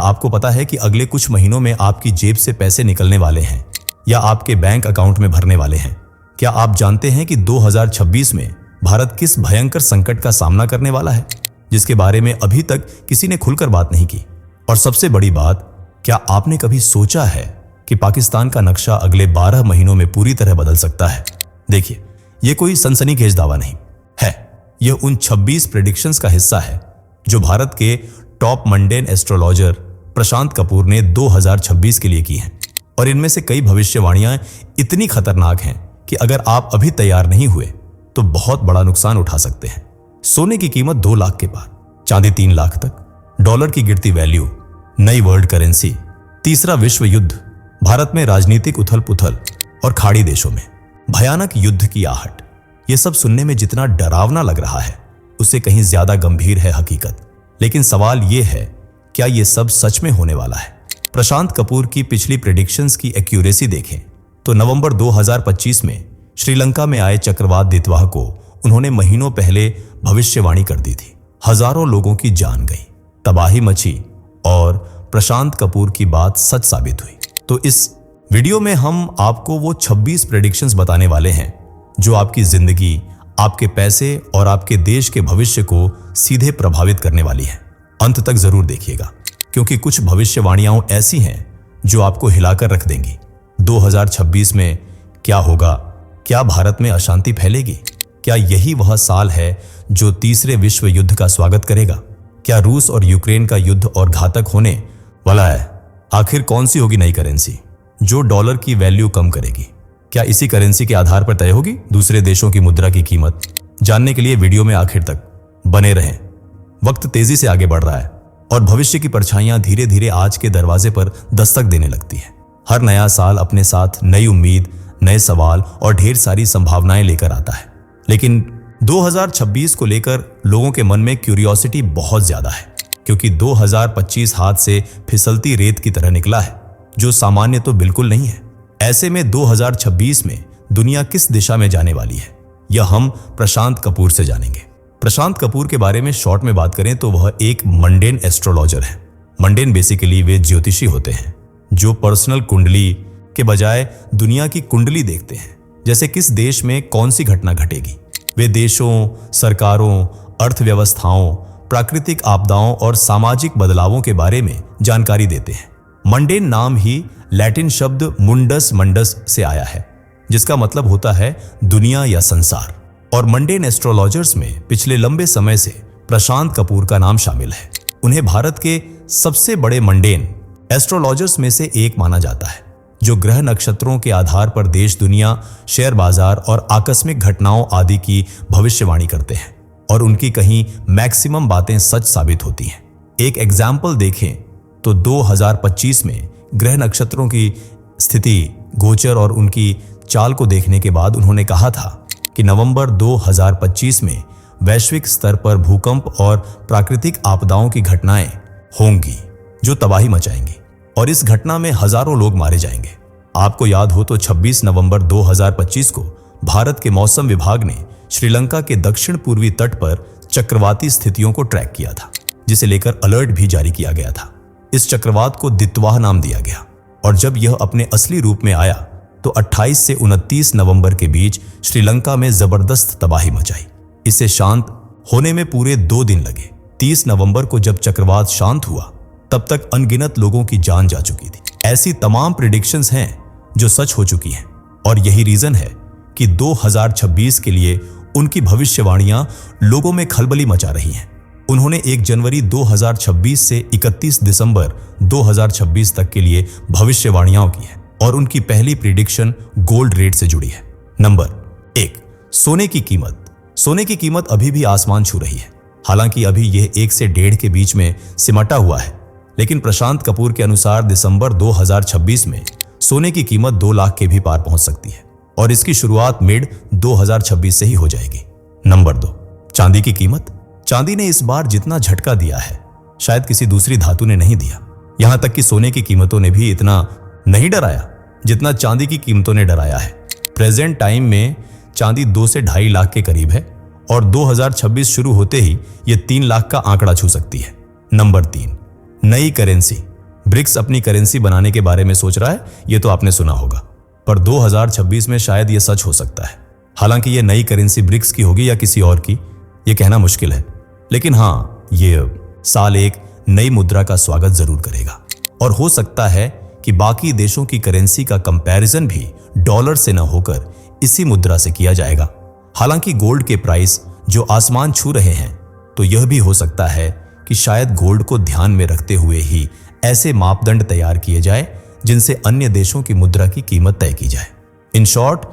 आपको पता है कि अगले कुछ महीनों में आपकी जेब से पैसे निकलने वाले हैं या आपके बैंक अकाउंट में भरने वाले हैं? क्या आप जानते हैं कि 2026 में भारत किस भयंकर संकट का सामना करने वाला है, जिसके बारे में अभी तक किसी ने खुलकर बात नहीं की? और सबसे बड़ी बात, क्या आपने कभी सोचा है कि पाकिस्तान का नक्शा अगले 12 महीनों में पूरी तरह बदल सकता है? देखिए, यह कोई सनसनीखेज दावा नहीं है, यह उन 26 प्रेडिक्शंस का हिस्सा है जो भारत के टॉप मंडेन एस्ट्रोलॉजर प्रशांत कपूर ने 2026 के लिए की हैं। और इनमें से कई भविष्यवाणियां इतनी खतरनाक हैं कि अगर आप अभी तैयार नहीं हुए तो बहुत बड़ा नुकसान उठा सकते हैं। सोने की कीमत 2 लाख के पार, चांदी 3 लाख तक, डॉलर की गिरती वैल्यू, नई वर्ल्ड करेंसी, तीसरा विश्व युद्ध, भारत में राजनीतिक उथल पुथल और खाड़ी देशों में भयानक युद्ध की आहट। यह सब सुनने में जितना डरावना लग रहा है, उससे कहीं ज्यादा गंभीर है हकीकत। लेकिन सवाल यह है, क्या यह सब सच में होने वाला है? प्रशांत कपूर की पिछली प्रेडिक्शंस की एक्यूरेसी देखें तो नवंबर 2025 में श्रीलंका में आए चक्रवात दितवाह को उन्होंने महीनों पहले भविष्यवाणी कर दी थी। हजारों लोगों की जान गई, तबाही मची और प्रशांत कपूर की बात सच साबित हुई। तो इस वीडियो में हम आपको वो 26 प्रेडिक्शंस बताने वाले हैं जो आपकी जिंदगी, आपके पैसे और आपके देश के भविष्य को सीधे प्रभावित करने वाली है। अंत तक जरूर देखिएगा, क्योंकि कुछ भविष्यवाणियां ऐसी हैं जो आपको हिलाकर रख देंगी। 2026 में क्या होगा? क्या भारत में अशांति फैलेगी? क्या यही वह साल है जो तीसरे विश्व युद्ध का स्वागत करेगा? क्या रूस और यूक्रेन का युद्ध और घातक होने वाला है? आखिर कौन सी होगी नई करेंसी जो डॉलर की वैल्यू कम करेगी? क्या इसी करेंसी के आधार पर तय होगी दूसरे देशों की मुद्रा की कीमत? जानने के लिए वीडियो में आखिर तक बने रहें। वक्त तेजी से आगे बढ़ रहा है और भविष्य की परछाइयां धीरे धीरे आज के दरवाजे पर दस्तक देने लगती है। हर नया साल अपने साथ नई उम्मीद, नए सवाल और ढेर सारी संभावनाएं लेकर आता है। लेकिन 2026 को लेकर लोगों के मन में क्यूरियोसिटी बहुत ज्यादा है, क्योंकि 2025 हाथ से फिसलती रेत की तरह निकला है, जो सामान्य तो बिल्कुल नहीं है। ऐसे में 2026 में दुनिया किस दिशा में जाने वाली है, यह हम प्रशांत कपूर से जानेंगे। प्रशांत कपूर के बारे में शॉर्ट में बात करें तो वह एक मंडेन एस्ट्रोलॉजर है। मंडेन बेसिकली वे ज्योतिषी होते हैं जो पर्सनल कुंडली के बजाय दुनिया की कुंडली देखते हैं, जैसे किस देश में कौन सी घटना घटेगी। वे देशों, सरकारों, अर्थव्यवस्थाओं, प्राकृतिक आपदाओं और सामाजिक बदलावों के बारे में जानकारी देते हैं। मंडेन नाम ही लैटिन शब्द मुंडस मंडस से आया है, जिसका मतलब होता है दुनिया या संसार। और मंडेन एस्ट्रोलॉजर्स में पिछले लंबे समय से प्रशांत कपूर का नाम शामिल है। उन्हें भारत के सबसे बड़े मंडेन एस्ट्रोलॉजर्स में से एक माना जाता है, जो ग्रह नक्षत्रों के आधार पर देश, दुनिया, शेयर बाजार और आकस्मिक घटनाओं आदि की भविष्यवाणी करते हैं। और उनकी कहीं मैक्सिमम बातें सच साबित होती हैं। एक एग्जाम्पल देखें तो 2025 में ग्रह नक्षत्रों की स्थिति, गोचर और उनकी चाल को देखने के बाद उन्होंने कहा था कि नवंबर 2025 में वैश्विक स्तर पर भूकंप और प्राकृतिक आपदाओं की घटनाएं होंगी जो तबाही मचाएंगी और इस घटना में हजारों लोग मारे जाएंगे। आपको याद हो तो 26 नवंबर 2025 को भारत के मौसम विभाग ने श्रीलंका के दक्षिण पूर्वी तट पर चक्रवाती स्थितियों को ट्रैक किया था, जिसे लेकर अलर्ट भी जारी किया गया था। इस चक्रवात को दितवाह नाम दिया गया और जब यह अपने असली रूप में आया तो 28 से 29 नवंबर के बीच श्रीलंका में जबरदस्त तबाही मचाई। इसे शांत होने में पूरे 2 दिन लगे। 30 नवंबर को जब चक्रवात शांत हुआ तब तक अनगिनत लोगों की जान जा चुकी थी। ऐसी तमाम प्रेडिक्शंस हैं जो सच हो चुकी हैं और यही रीजन है कि 2026 के लिए उनकी भविष्यवाणियां लोगों में खलबली मचा रही हैं। उन्होंने 1 जनवरी 2026 से 31 दिसंबर 2026 तक के लिए भविष्यवाणियां की है और उनकी पहली प्रेडिक्शन गोल्ड रेट से जुड़ी है। नंबर 1, सोने की कीमत। सोने की कीमत अभी भी आसमान छू रही है। हालांकि अभी यह 1 से 1.5 के बीच में सिमटा हुआ है, लेकिन प्रशांत कपूर के अनुसार दिसंबर 2026 में सोने की कीमत 2 लाख के भी पार पहुंच सकती है और इसकी शुरुआत मिड 2026 से ही हो जाएगी। नंबर 2, चांदी की कीमत। चांदी ने इस बार जितना झटका दिया है शायद किसी दूसरी धातु ने नहीं दिया। यहां तक कि सोने की कीमतों ने भी इतना नहीं डराया जितना चांदी की कीमतों ने डराया है। प्रेजेंट टाइम में चांदी 2 से 2.5 लाख के करीब है और 2026 शुरू होते ही यह 3 लाख का आंकड़ा छू सकती है। नंबर 3, नई करेंसी। ब्रिक्स अपनी करेंसी बनाने के बारे में सोच रहा है, ये तो आपने सुना होगा, पर 2026 में शायद ये सच हो सकता है। हालांकि ये नई करेंसी ब्रिक्स की होगी या किसी और की, ये कहना मुश्किल है, लेकिन हाँ, ये साल एक नई मुद्रा का स्वागत जरूर करेगा और हो सकता है कि बाकी देशों की करेंसी का कंपैरिजन भी डॉलर से न होकर इसी मुद्रा से किया जाएगा। हालांकि गोल्ड के प्राइस जो आसमान छू रहे हैं, तो यह भी हो सकता है कि शायद गोल्ड को ध्यान में रखते हुए ही ऐसे मापदंड तैयार किए जाए जिनसे अन्य देशों की मुद्रा की कीमत तय की जाए। इन शॉर्ट,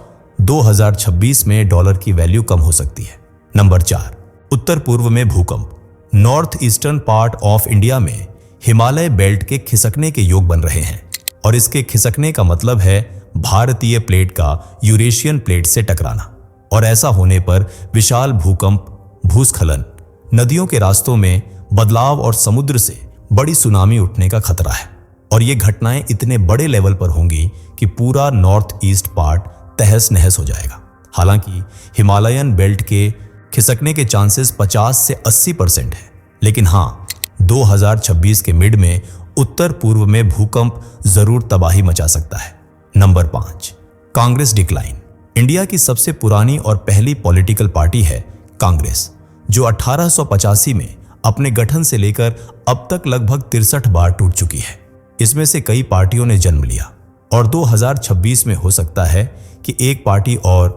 2026 में डॉलर की वैल्यू कम हो सकती है। नंबर 4, उत्तर पूर्व में भूकंप। North eastern part of India में हिमालय बेल्ट के खिसकने के योग बन रहे हैं और इसके खिसकने का मतलब है भारतीय प्लेट का यूरेशियन प्लेट से टकराना, और ऐसा होने पर विशाल भूकंप, भूस्खलन, नदियों के रास्तों में बदलाव और समुद्र से बड़ी सुनामी उठने का खतरा है। और ये घटनाएं इतने बड़े लेवल पर होंगी कि पूरा नॉर्थ ईस्ट पार्ट तहस नहस हो जाएगा। हालांकि हिमालयन बेल्ट के खिसकने के चांसेस 50 से 80% है, लेकिन हाँ, 2026 के मिड में उत्तर पूर्व में भूकंप जरूर तबाही मचा सकता है। Number 5, Congress decline. इंडिया की सबसे पुरानी और पहली पॉलिटिकल पार्टी है कांग्रेस, जो 1885 में अपने गठन से लेकर अब तक लगभग 63 बार टूट चुकी है। इसमें से कई पार्टियों ने जन्म लिया और 2026 में हो सकता है कि एक पार्टी और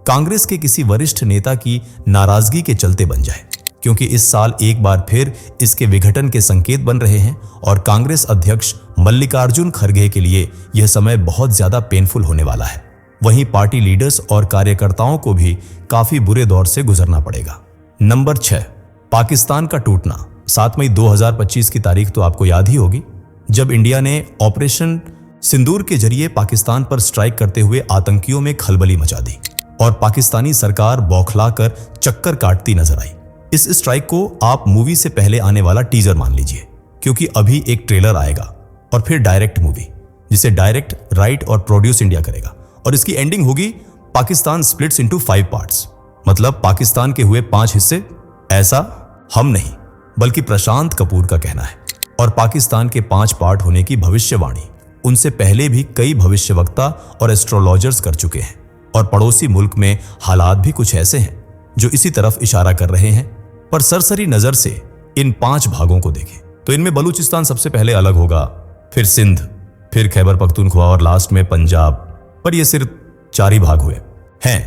कांग्रेस के किसी वरिष्ठ नेता की नाराजगी के चलते बन जाए, क्योंकि इस साल एक बार फिर इसके विघटन के संकेत बन रहे हैं और कांग्रेस अध्यक्ष मल्लिकार्जुन खड़गे के लिए यह समय बहुत ज्यादा पेनफुल होने वाला है। वहीं पार्टी लीडर्स और कार्यकर्ताओं को भी काफी बुरे दौर से गुजरना पड़ेगा। नंबर 6, पाकिस्तान का टूटना। 7 मई 2025 की तारीख तो आपको याद ही होगी, जब इंडिया ने ऑपरेशन सिंदूर के जरिए पाकिस्तान पर स्ट्राइक करते हुए आतंकियों में खलबली मचा दी और पाकिस्तानी सरकार बौखलाकर चक्कर काटती नजर आई। इस स्ट्राइक को आप मूवी से पहले आने वाला टीजर मान लीजिए, क्योंकि अभी एक ट्रेलर आएगा और फिर डायरेक्ट मूवी, जिसे डायरेक्ट, राइट और प्रोड्यूस इंडिया करेगा, और इसकी एंडिंग होगी पाकिस्तान स्प्लिट्स इनटू 5 पार्ट्स, मतलब पाकिस्तान के हुए 5 हिस्से। ऐसा हम नहीं, बल्कि प्रशांत कपूर का कहना है। और पाकिस्तान के 5 पार्ट होने की भविष्यवाणी उनसे पहले भी कई भविष्यवक्ता और एस्ट्रोलॉजर्स कर चुके हैं, और पड़ोसी मुल्क में हालात भी कुछ ऐसे हैं जो इसी तरफ इशारा कर रहे हैं। पर सरसरी नजर से इन 5 भागों को देखें तो इनमें बलूचिस्तान सबसे पहले अलग होगा, फिर सिंध, फिर खैबर पख्तूनख्वा और लास्ट में पंजाब। पर ये सिर्फ 4 ही भाग हुए हैं।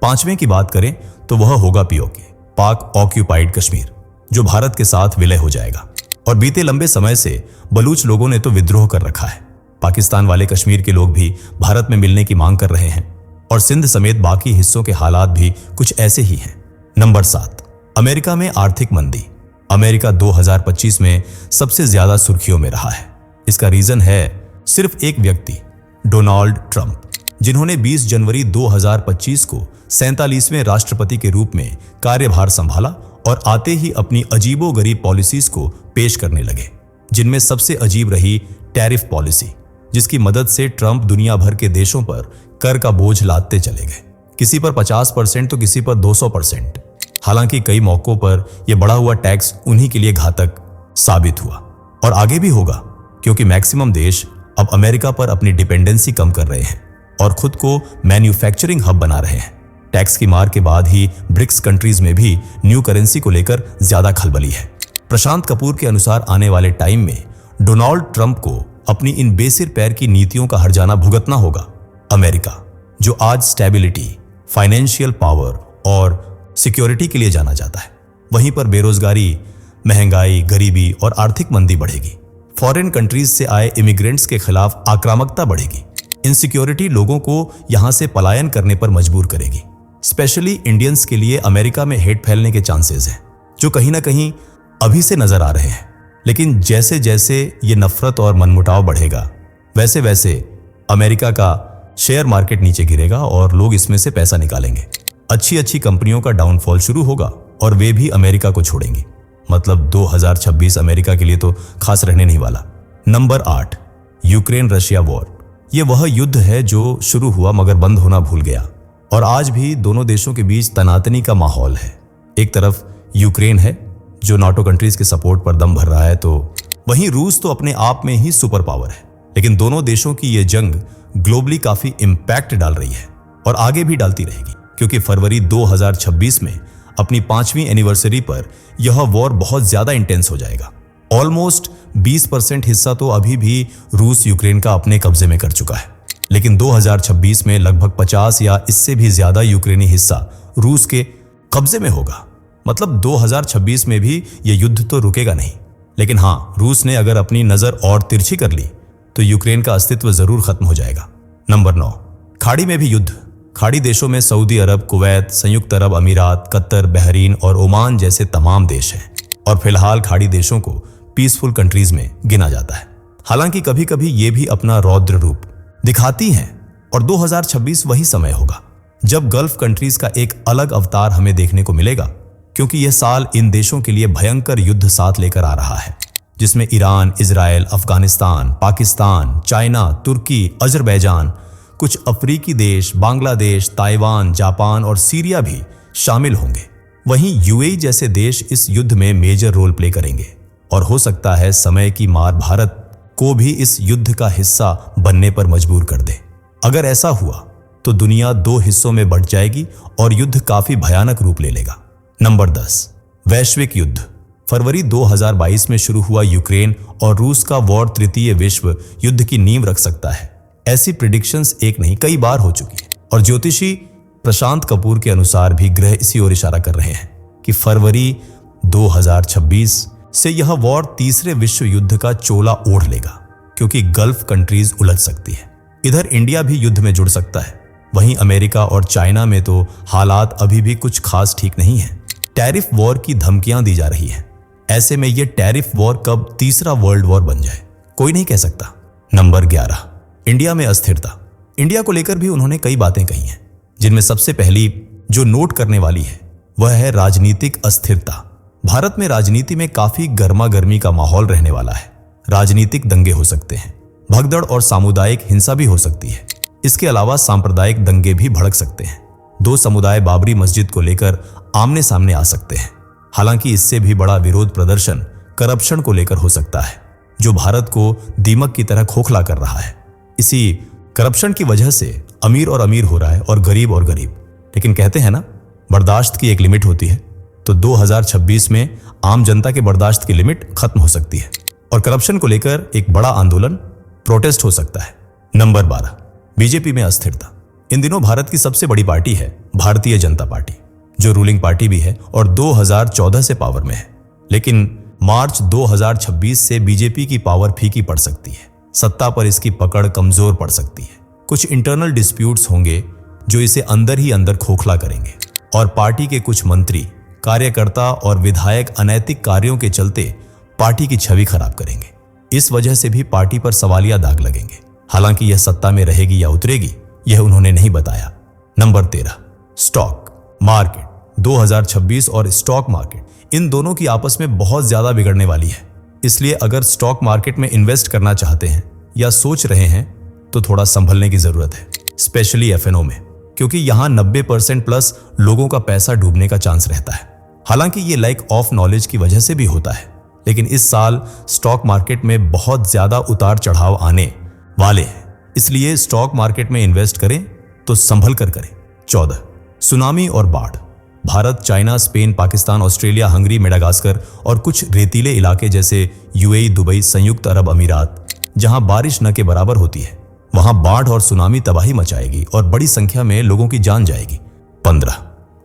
5वें की बात करें तो वह होगा पीओके, पाक ऑक्यूपाइड कश्मीर, जो भारत के साथ विलय हो जाएगा। और बीते लंबे समय से बलूच लोगों ने तो विद्रोह कर रखा है। पाकिस्तान वाले कश्मीर के लोग भी भारत में मिलने की मांग कर रहे हैं, और सिंध समेत बाकी हिस्सों के हालात भी कुछ ऐसे ही हैं। नंबर 7, अमेरिका में आर्थिक मंदी। अमेरिका 2025 में सबसे ज्यादा सुर्खियों में रहा है। इसका रीजन है सिर्फ एक व्यक्ति, डोनाल्ड ट्रंप, जिन्होंने 20 जनवरी 2025 को 47वें राष्ट्रपति के रूप में कार्यभार संभाला और आते ही अपनी अजीबोगरीब पॉलिसीज को पेश करने लगे, जिनमें सबसे अजीब रही टैरिफ पॉलिसी, जिसकी मदद से ट्रंप दुनिया भर के देशों पर कर का बोझ लादते चले गए, किसी पर 50% तो किसी पर 200%। हालांकि कई मौकों पर यह बढ़ा हुआ टैक्स उन्हीं के लिए घातक साबित हुआ और आगे भी होगा, क्योंकि मैक्सिमम देश अब अमेरिका पर अपनी डिपेंडेंसी कम कर रहे हैं और खुद को मैन्युफैक्चरिंग हब बना रहे हैं। टैक्स की मार के बाद ही ब्रिक्स कंट्रीज में भी न्यू करेंसी को लेकर ज्यादा खलबली है। प्रशांत कपूर के अनुसार आने वाले टाइम में डोनाल्ड ट्रंप को अपनी इन बेसिर पैर की नीतियों का हर्जाना भुगतना होगा। अमेरिका, जो आज स्टेबिलिटी, फाइनेंशियल पावर और सिक्योरिटी के लिए जाना जाता है, वहीं पर बेरोजगारी, महंगाई, गरीबी और आर्थिक मंदी बढ़ेगी। फॉरेन कंट्रीज से आए इमिग्रेंट्स के खिलाफ आक्रामकता बढ़ेगी। इनसिक्योरिटी लोगों को यहां से पलायन करने पर मजबूर करेगी। स्पेशली इंडियंस के लिए अमेरिका में हेट फैलने के चांसेस हैं, जो कहीं ना कहीं अभी से नजर आ रहे हैं। लेकिन जैसे जैसे ये नफरत और मनमुटाव बढ़ेगा, वैसे वैसे अमेरिका का शेयर मार्केट नीचे गिरेगा और लोग इसमें से पैसा निकालेंगे। अच्छी अच्छी कंपनियों का डाउनफॉल शुरू होगा और वे भी अमेरिका को छोड़ेंगी। मतलब 2026 अमेरिका के लिए तो खास रहने नहीं वाला। Number 8, Ukraine Russia war. यह वह युद्ध है जो शुरू हुआ मगर बंद होना भूल गया, और आज भी दोनों देशों के बीच तनातनी का माहौल है। एक तरफ यूक्रेन है जो नाटो कंट्रीज के सपोर्ट पर दम भर रहा है, तो वहीं रूस तो अपने आप में ही सुपर पावर है, लेकिन दोनों देशों की ये जंग ग्लोबली काफी इंपैक्ट डाल रही है और आगे भी डालती रहेगी, क्योंकि फरवरी 2026 में अपनी 5वीं एनिवर्सरी पर यह वॉर बहुत ज्यादा इंटेंस हो जाएगा। ऑलमोस्ट 20% हिस्सा तो अभी भी रूस यूक्रेन का अपने कब्जे में कर चुका है, लेकिन 2026 में लगभग 50 या इससे भी ज्यादा यूक्रेनी हिस्सा रूस के कब्जे में होगा। मतलब 2026 में भी यह युद्ध तो रुकेगा नहीं, लेकिन हाँ, रूस ने अगर अपनी नजर और तिरछी कर ली तो यूक्रेन का अस्तित्व जरूर खत्म हो जाएगा। नंबर 9, खाड़ी में भी युद्ध। खाड़ी देशों में सऊदी अरब, कुवैत, संयुक्त अरब अमीरात, कतर, बहरीन और ओमान जैसे तमाम देश हैं, और फिलहाल खाड़ी देशों को पीसफुल कंट्रीज में गिना जाता है। हालांकि कभी कभी ये भी अपना रौद्र रूप दिखाती हैं, और 2026 वही समय होगा जब गल्फ कंट्रीज का एक अलग अवतार हमें देखने को मिलेगा, क्योंकि यह साल इन देशों के लिए भयंकर युद्ध साथ लेकर आ रहा है, जिसमें Iran, Israel, Afghanistan, Pakistan, China, तुर्की, अजरबैजान, कुछ अफ्रीकी देश, बांग्लादेश, ताइवान, जापान और सीरिया भी शामिल होंगे। वहीं यूएई जैसे देश इस युद्ध में मेजर रोल प्ले करेंगे, और हो सकता है समय की मार भारत को भी इस युद्ध का हिस्सा बनने पर मजबूर कर दे। अगर ऐसा हुआ तो दुनिया 2 हिस्सों में बंट जाएगी और युद्ध काफी भयानक रूप ले लेगा। नंबर 10, वैश्विक युद्ध। फरवरी 2022 में शुरू हुआ यूक्रेन और रूस का वॉर तृतीय विश्व युद्ध की नींव रख सकता है। ऐसी प्रिडिक्शंस एक नहीं कई बार हो चुकी है, और ज्योतिषी प्रशांत कपूर के अनुसार भी ग्रह इसी ओर इशारा कर रहे हैं कि फरवरी 2026 से यह वॉर तीसरे विश्व युद्ध का चोला ओढ़ लेगा, क्योंकि गल्फ कंट्रीज उलझ सकती है। इधर इंडिया भी युद्ध में जुड़ सकता है। वहीं अमेरिका और चाइना में तो हालात अभी भी कुछ खास ठीक नहीं है। टैरिफ वॉर की धमकियां दी जा रही हैं। ऐसे में यह टैरिफ वॉर कब तीसरा वर्ल्ड वॉर बन जाए कोई नहीं कह सकता। नंबर 11, इंडिया में अस्थिरता। इंडिया को लेकर भी उन्होंने कई बातें कही हैं, जिनमें सबसे पहली जो नोट करने वाली है वह है राजनीतिक अस्थिरता। भारत में राजनीति में काफी गर्मा गर्मी का माहौल रहने वाला है। राजनीतिक दंगे हो सकते हैं, भगदड़ और सामुदायिक हिंसा भी हो सकती है। इसके अलावा सांप्रदायिक दंगे भी भड़क सकते हैं। 2 समुदाय बाबरी मस्जिद को लेकर आमने सामने आ सकते हैं। हालांकि इससे भी बड़ा विरोध प्रदर्शन करप्शन को लेकर हो सकता है, जो भारत को दीमक की तरह खोखला कर रहा है। इसी करप्शन की वजह से अमीर और अमीर हो रहा है और गरीब। लेकिन कहते हैं ना, बर्दाश्त की एक लिमिट होती है, तो 2026 में आम जनता के बर्दाश्त की लिमिट खत्म हो सकती है और करप्शन को लेकर एक बड़ा आंदोलन, प्रोटेस्ट हो सकता है। नंबर 12, बीजेपी में अस्थिरता। इन दिनों भारत की सबसे बड़ी पार्टी है भारतीय जनता पार्टी, जो रूलिंग पार्टी भी है और 2014 से पावर में है। लेकिन मार्च 2026 से बीजेपी की पावर फीकी पड़ सकती है। सत्ता पर इसकी पकड़ कमजोर पड़ सकती है। कुछ इंटरनल डिस्प्यूट्स होंगे जो इसे अंदर ही अंदर खोखला करेंगे, और पार्टी के कुछ मंत्री, कार्यकर्ता और विधायक अनैतिक कार्यों के चलते पार्टी की छवि खराब करेंगे। इस वजह से भी पार्टी पर सवालिया दाग लगेंगे। हालांकि यह सत्ता में रहेगी या उतरेगी, यह उन्होंने नहीं बताया। Number 13, stock market. 2026 और स्टॉक मार्केट, इन दोनों की आपस में बहुत ज्यादा बिगड़ने वाली है। इसलिए अगर स्टॉक मार्केट में इन्वेस्ट करना चाहते हैं या सोच रहे हैं तो थोड़ा संभलने की जरूरत है, स्पेशली एफएनओ में, क्योंकि यहां 90% प्लस लोगों का पैसा डूबने का चांस रहता है। हालांकि ये लैक ऑफ नॉलेज की वजह से भी होता है, लेकिन इस साल स्टॉक मार्केट में बहुत ज्यादा उतार चढ़ाव आने वाले हैं। इसलिए स्टॉक मार्केट में इन्वेस्ट करें तो संभल कर करें। 14, सुनामी और बाढ़। Bharat, China, Spain, Pakistan, Australia, Hungary, Madagascar और कुछ रेतीले इलाके जैसे यूएई, दुबई, संयुक्त अरब अमीरात, जहां बारिश न के बराबर होती है, वहां बाढ़ और सुनामी तबाही मचाएगी और बड़ी संख्या में लोगों की जान जाएगी। 15,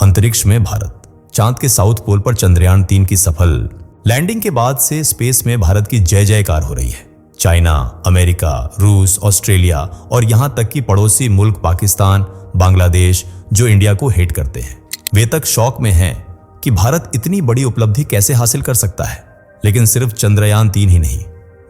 अंतरिक्ष में भारत। चांद के साउथ पोल पर चंद्रयान 3 की सफल लैंडिंग के बाद से स्पेस में भारत की जय जयकार हो रही है। चाइना, अमेरिका, रूस, ऑस्ट्रेलिया और यहां तक कि पड़ोसी मुल्क पाकिस्तान, बांग्लादेश, जो इंडिया को हेट करते हैं, वे तक शौक में हैं कि भारत इतनी बड़ी उपलब्धि कैसे हासिल कर सकता है। लेकिन सिर्फ चंद्रयान 3 ही नहीं,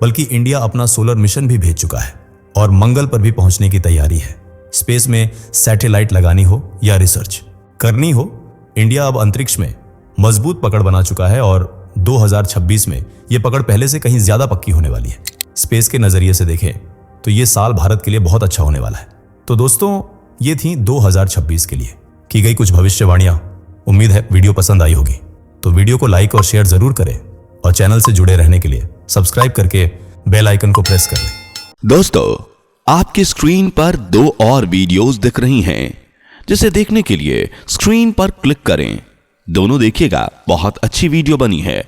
बल्कि इंडिया अपना सोलर मिशन भी भेज चुका है और मंगल पर भी पहुंचने की तैयारी है। स्पेस में सैटेलाइट लगानी हो या रिसर्च करनी हो, इंडिया अब अंतरिक्ष में मजबूत पकड़ बना चुका है और 2026 में यह पकड़ पहले से कहीं ज्यादा पक्की होने वाली है। स्पेस के नजरिए से देखें तो यह साल भारत के लिए बहुत अच्छा होने वाला है। तो दोस्तों, ये थी 2026 के लिए की गई कुछ भविष्यवाणियां। उम्मीद है वीडियो पसंद आई होगी, तो वीडियो को लाइक और शेयर जरूर करें और चैनल से जुड़े रहने के लिए सब्सक्राइब करके बेल आइकन को प्रेस कर लें। दोस्तों, आपकी स्क्रीन पर 2 और वीडियोस दिख रही हैं, जिसे देखने के लिए स्क्रीन पर क्लिक करें। दोनों देखिएगा, बहुत अच्छी वीडियो बनी है।